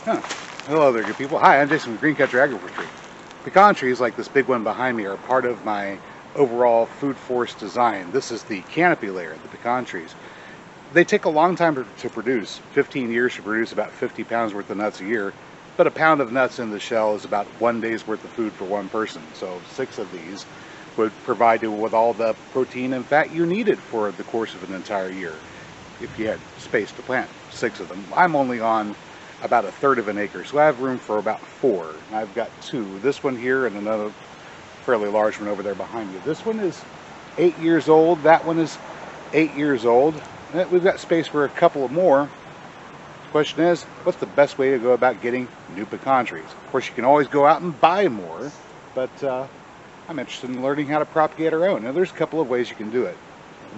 Huh. Hello there, good people. Hi, I'm Jason with Greencatcher Agroforestry. Pecan trees, like this big one behind me, are part of my overall food forest design. This is the canopy layer, the pecan trees. They take a long time to produce, 15 years to produce about 50 pounds worth of nuts a year, but a pound of nuts in the shell is about 1 day's worth of food for one person. So 6 of these would provide you with all the protein and fat you needed for the course of an entire year, if you had space to plant 6 of them. I'm only on about 1/3 of an acre, so I have room for about 4. And I've got 2, this one here and another fairly large one over there behind you. This one is 8 years old, that one is 8 years old. We've got space for a couple of more. The question is, what's the best way to go about getting new pecan trees? Of course, you can always go out and buy more, but I'm interested in learning how to propagate our own. Now, there's a couple of ways you can do it.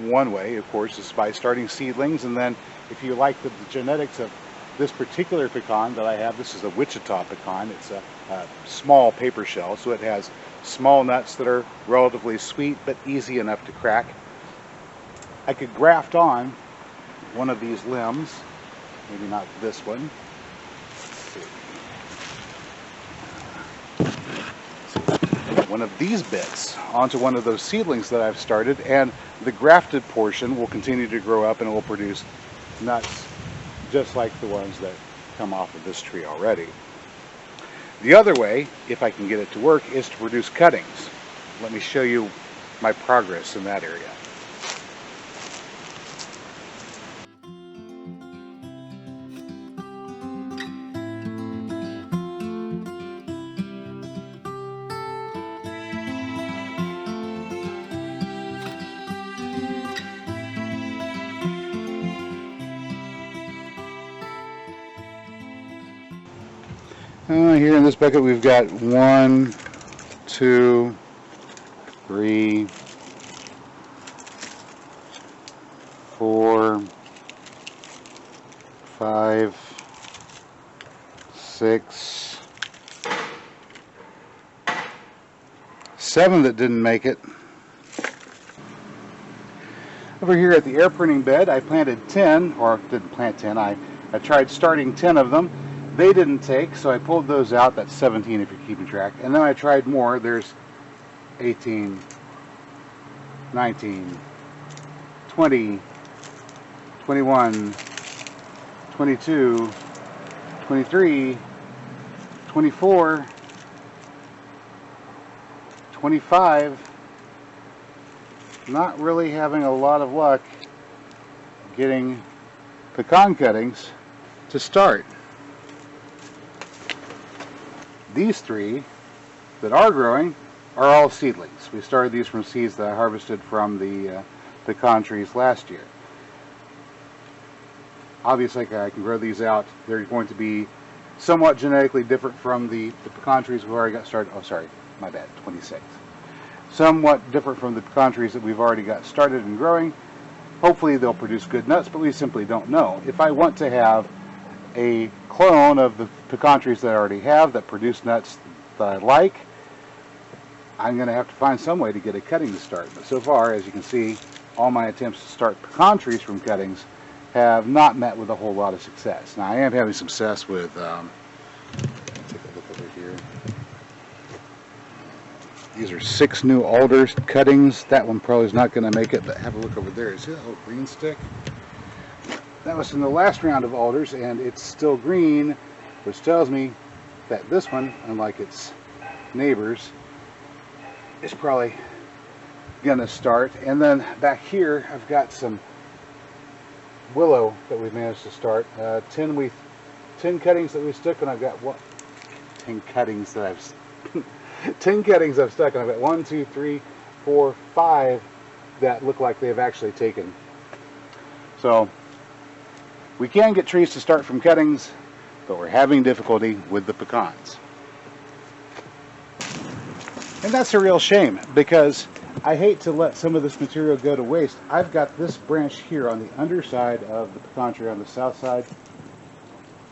One way, of course, is by starting seedlings, and then if you like the genetics of this particular pecan that I have, this is a Wichita pecan. It's a small paper shell, so it has small nuts that are relatively sweet but easy enough to crack. I could graft on one of these limbs, maybe not this one. One of these bits onto one of those seedlings that I've started, and the grafted portion will continue to grow up and it will produce nuts just like the ones that come off of this tree already. The other way, if I can get it to work, is to produce cuttings. Let me show you my progress in that area. Here in this bucket we've got 1, 2, 3, 4, 5, 6, 7 that didn't make it. Over here at the air printing bed I planted 10, or didn't plant 10, I tried starting 10 of them. They didn't take, so I pulled those out. That's 17 if you're keeping track. And then I tried more. There's 18, 19, 20, 21, 22, 23, 24, 25. Not really having a lot of luck getting pecan cuttings to start. These 3 that are growing are all seedlings. We started these from seeds that I harvested from the pecan trees last year. Obviously, I can grow these out. They're going to be somewhat genetically different from the pecan trees we've already got started. Oh, sorry, my bad, 26. Somewhat different from the pecan trees that we've already got started and growing. Hopefully they'll produce good nuts, but we simply don't know. If I want to have a clone of the pecan trees that I already have that produce nuts that I like, I'm going to have to find some way to get a cutting to start. But so far, as you can see, all my attempts to start pecan trees from cuttings have not met with a whole lot of success. Now I am having some success with, take a look over here. These are 6 new alder cuttings. That one probably is not going to make it, but have a look over there. See that little green stick? That was in the last round of alders, and it's still green, which tells me that this one, unlike its neighbors, is probably gonna start. And then back here I've got some willow that we've managed to start. 10 cuttings that we stuck, and I've got 10 cuttings that I've 10 cuttings I've stuck, and I've got 1, 2, 3, 4, 5 that look like they've actually taken. So we can get trees to start from cuttings, but we're having difficulty with the pecans. And that's a real shame, because I hate to let some of this material go to waste. I've got this branch here on the underside of the pecan tree on the south side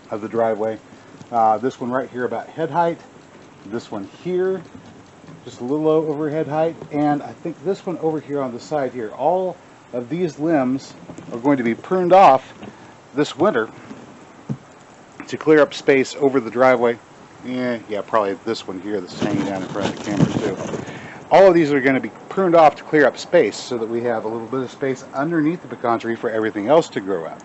of the driveway. This one right here about head height. This one here, just a little over head height. And I think this one over here on the side here. All of these limbs are going to be pruned off this winter to clear up space over the driveway. Yeah, probably this one here that's hanging down in front of the camera too. All of these are going to be pruned off to clear up space so that we have a little bit of space underneath the pecan tree for everything else to grow out.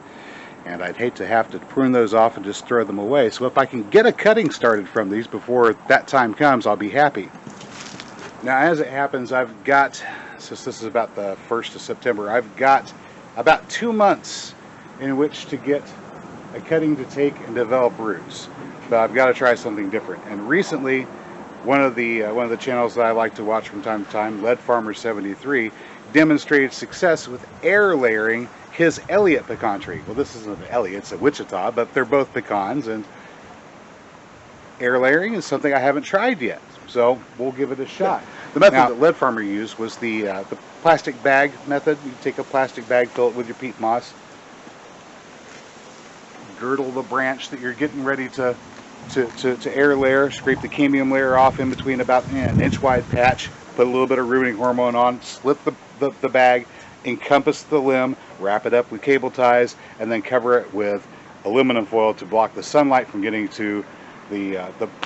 And I'd hate to have to prune those off and just throw them away. So if I can get a cutting started from these before that time comes, I'll be happy. Now, as it happens, I've got, since this is about the 1st of September, I've got about 2 months in which to get a cutting to take and develop roots. But I've got to try something different. And recently, one of the channels that I like to watch from time to time, Lead Farmer 73, demonstrated success with air layering his Elliott pecan tree. Well, this isn't an Elliott, it's a Wichita, but they're both pecans, and air layering is something I haven't tried yet. So we'll give it a shot. The method that Lead Farmer used was the plastic bag method. You take a plastic bag, fill it with your peat moss, girdle the branch that you're getting ready to air layer, scrape the cambium layer off in between about an inch wide patch, put a little bit of rooting hormone on, slip the bag, encompass the limb, wrap it up with cable ties, and then cover it with aluminum foil to block the sunlight from getting to the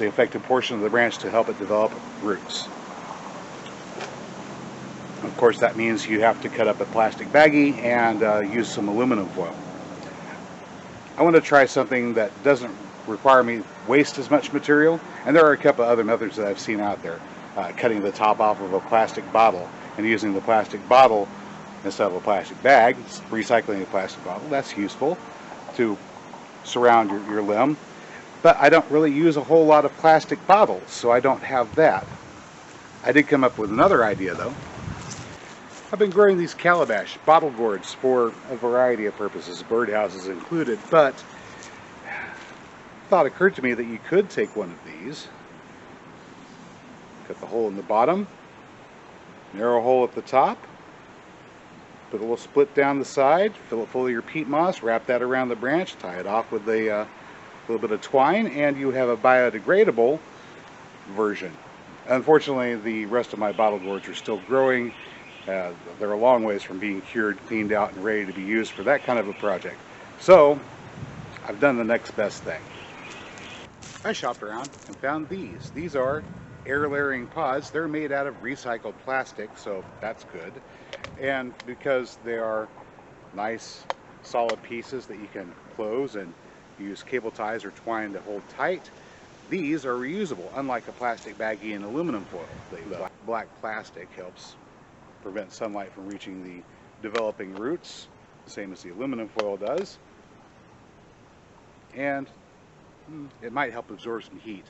affected portion of the branch to help it develop roots. Of course, that means you have to cut up a plastic baggie and use some aluminum foil. I want to try something that doesn't require me waste as much material, and there are a couple of other methods that I've seen out there. Cutting the top off of a plastic bottle and using the plastic bottle instead of a plastic bag, recycling a plastic bottle, that's useful to surround your limb. But I don't really use a whole lot of plastic bottles, so I don't have that. I did come up with another idea though. I've been growing these calabash bottle gourds for a variety of purposes, birdhouses included, but the thought occurred to me that you could take one of these, cut the hole in the bottom, narrow hole at the top, put a little split down the side, fill it full of your peat moss, wrap that around the branch, tie it off with a little bit of twine, and you have a biodegradable version. Unfortunately, the rest of my bottle gourds are still growing. They're a long ways from being cured, cleaned out, and ready to be used for that kind of a project. So, I've done the next best thing. I shopped around and found these. These are air layering pods. They're made out of recycled plastic, so that's good. And because they are nice, solid pieces that you can close and use cable ties or twine to hold tight, these are reusable, unlike a plastic baggie and aluminum foil. The black plastic helps prevent sunlight from reaching the developing roots, same as the aluminum foil does. And it might help absorb some heat.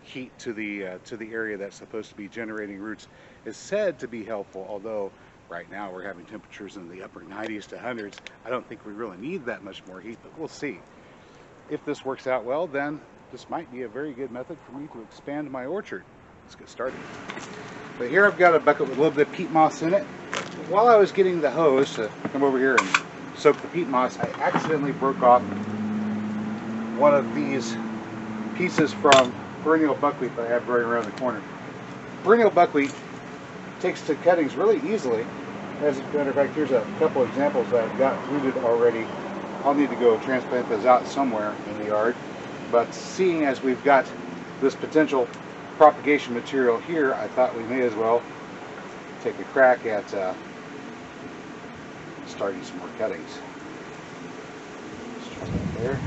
Heat to the area that's supposed to be generating roots is said to be helpful, although right now we're having temperatures in the upper 90s to 100s. I don't think we really need that much more heat, but we'll see. If this works out well, then this might be a very good method for me to expand my orchard. Let's get started. But here I've got a bucket with a little bit of peat moss in it. While I was getting the hose to come over here and soak the peat moss, I accidentally broke off one of these pieces from perennial buckwheat that I have growing around the corner. Perennial buckwheat takes to cuttings really easily. As a matter of fact, here's a couple examples that I've got rooted already. I'll need to go transplant those out somewhere in the yard. But seeing as we've got this potential propagation material here, I thought we may as well take a crack at starting some more cuttings. Let's try that there.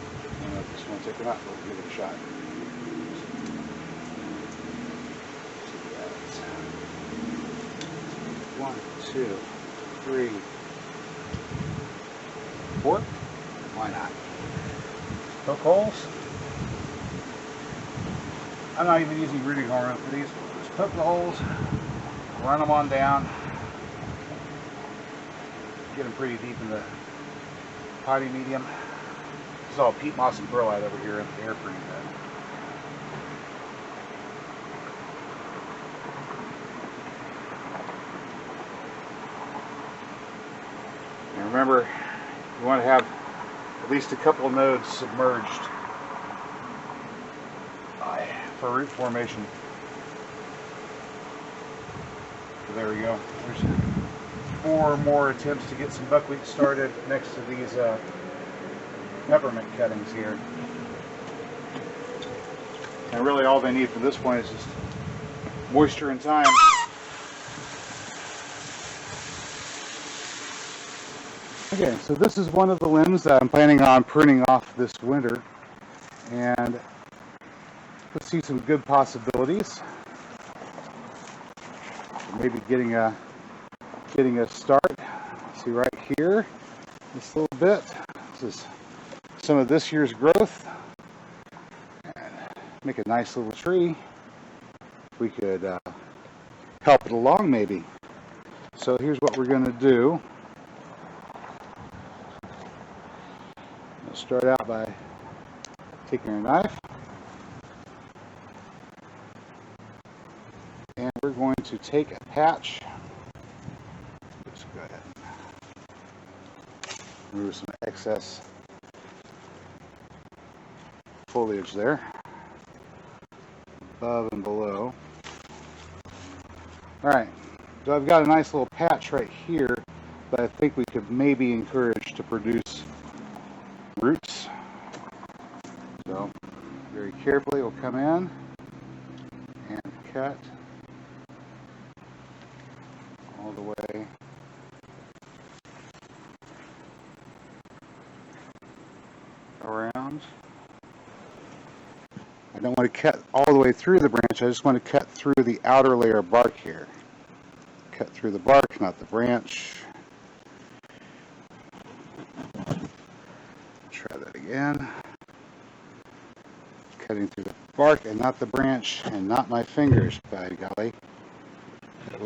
I don't know if this one's taken out, but we'll give it a shot. One, two, three, four. Why not? Poke holes. I'm not even using rooting hormone for these. Just poke the holes, run them on down, get them pretty deep in the potty medium. This is all peat moss and perlite over here in the air pretty bad. And remember, you want to have at least a couple nodes submerged for root formation. So there we go. There's 4 more attempts to get some buckwheat started next to these peppermint cuttings here. And really all they need for this point is just moisture and time. Okay, so this is one of the limbs that I'm planning on pruning off this winter, and let's see some good possibilities. Maybe getting a start. See right here, this little bit. This is some of this year's growth. And make a nice little tree. We could help it along maybe. So here's what we're going to do. We'll start out by taking our knife. And we're going to take a patch. Just go ahead and remove some excess foliage there, above and below. Alright, so I've got a nice little patch right here that I think we could maybe encourage to produce roots. So, very carefully we'll come in and cut all the way around. I don't want to cut all the way through the branch, I just want to cut through the outer layer of bark here. Cut through the bark, not the branch. Try that again. Cutting through the bark and not the branch, and not my fingers, by golly. That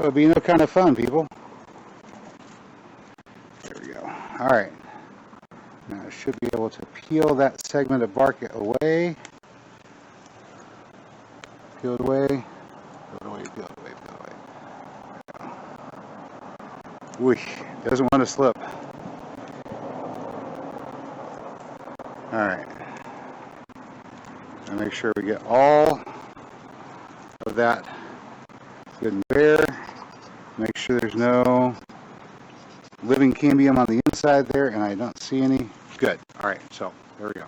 would be no kind of fun, people. There we go. Alright. Now I should be able to peel that segment of bark away. Peel it away. Peel it away, peel it away, peel it away. Whoosh. Doesn't want to slip. Alright. And make sure we get all of that good and bare. Make sure there's no living cambium on the inside there, and I don't see any. Good. Alright, so there we go.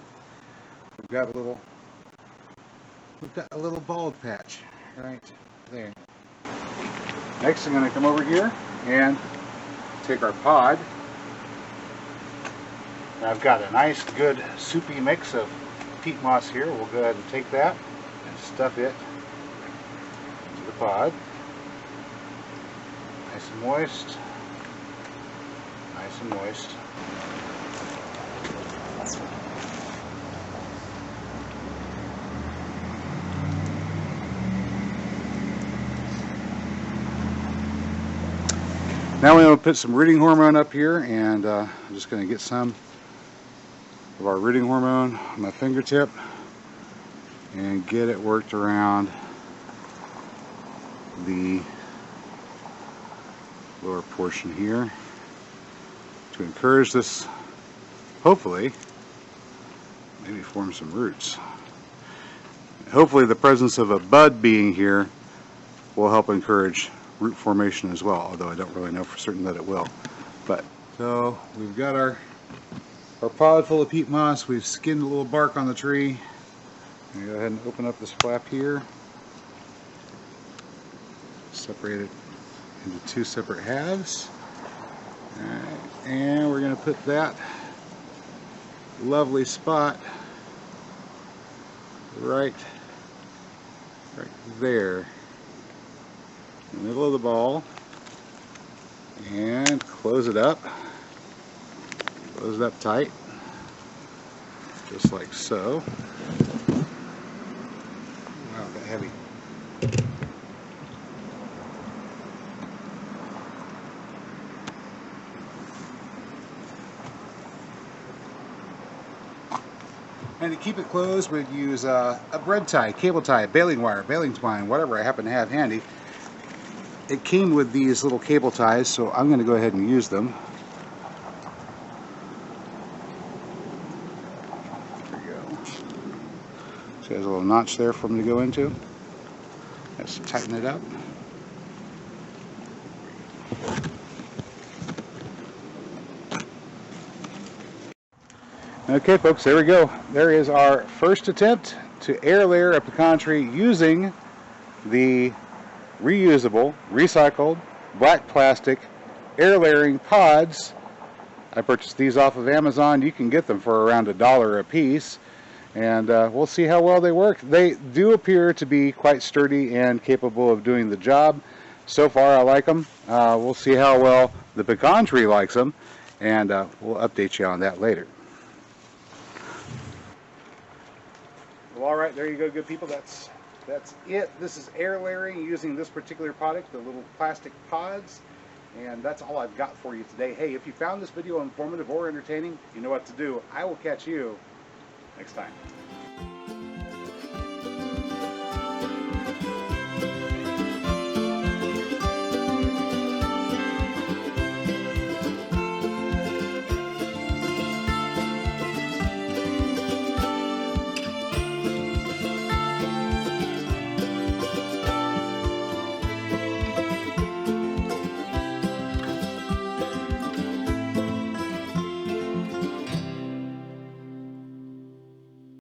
We've got a little bald patch right there. Next I'm going to come over here and take our pod. And I've got a nice good soupy mix of peat moss here. We'll go ahead and take that and stuff it into the pod. Nice and moist. Nice and moist. Now we're going to put some rooting hormone up here, and I'm just going to get some of our rooting hormone on my fingertip and get it worked around the lower portion here to encourage this, hopefully, maybe form some roots. Hopefully the presence of a bud being here will help encourage root formation as well, although I don't really know for certain that it will. But so we've got our pod full of peat moss. We've skinned a little bark on the tree. I'm going to go ahead and open up this flap here. Separate it into two separate halves. Alright, and we're going to put that lovely spot right there in the middle of the ball, and close it up tight, just like so. Wow, got heavy. And to keep it closed, we'd use a bread tie, cable tie, baling wire, baling twine, whatever I happen to have handy. It came with these little cable ties, so I'm going to go ahead and use them. There we go. So there's a little notch there for me to go into. Let's tighten it up. Okay folks, there we go. There is our first attempt to air layer a pecan tree using the reusable, recycled, black plastic air layering pods. I purchased these off of Amazon. You can get them for around $1 a piece, and we'll see how well they work. They do appear to be quite sturdy and capable of doing the job. So far I like them. We'll see how well the pecan tree likes them, and we'll update you on that later. Well, all right, there you go, good people. That's it. This is air layering using this particular product, the little plastic pods, and that's all I've got for you today. Hey, if you found this video informative or entertaining, you know what to do. I will catch you next time.